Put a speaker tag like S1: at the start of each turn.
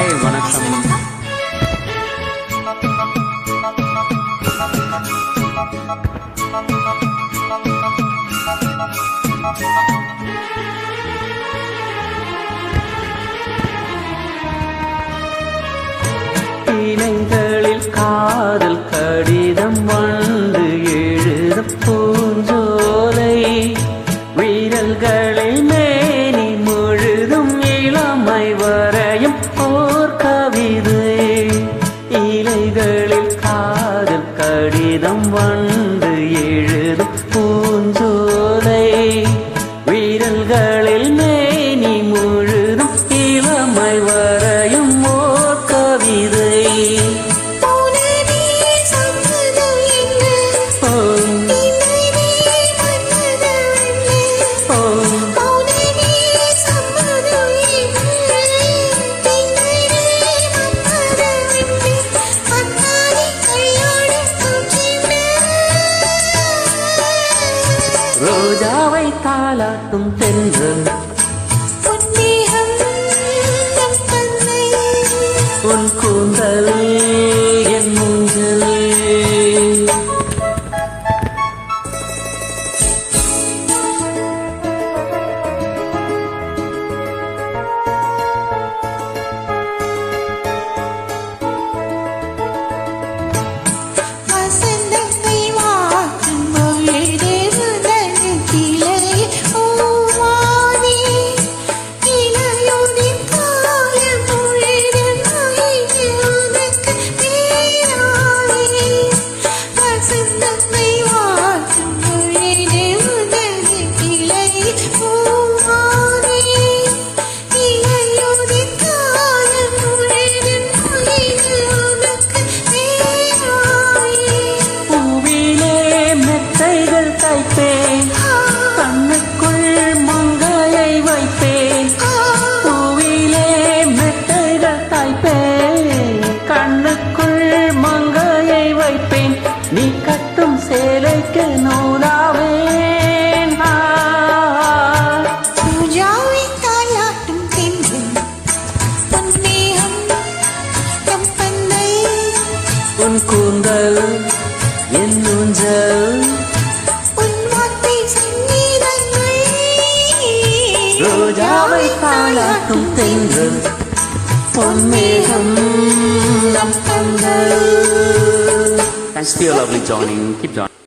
S1: Hi வணக்கம்.
S2: இலைகளில் காதல் கடிதம் வந்து எழுத பூஞ்சோலை வீரல்களில் மேனி முழுதும் இளமை வரையும் ஓர் கவிதை. இலைகளில் காதல் கடிதம் வந்து எழுதும் பூஞ்சோலை வீரல்களில் மேனி முழுதும் இளமை வரையும் ஓர் கவிதை. ரோஜாவை தாலாட்டும் தென்றல் உன் கூந்தல் என் மூஞ்சல். கண்ணுக்குள் மங்கையை வைப்பேன் பூவிலே மெத்தைகள் தாய்ப்பேன். கண்ணுக்குள் மங்கையை வைப்பேன் நீ கட்டும் சேலைக்கு நூலாவேன்.
S3: தாலாட்டும் தென்றல் பொன்னேகம் கம்பந்தை
S2: உன் கூந்தல் என் ஊஞ்சல். ரோஜாவை தாலாட்டும் தென்றல் பொன்மேகம் நம் கண்கள்.
S1: Thanks for your lovely joining. Keep joining.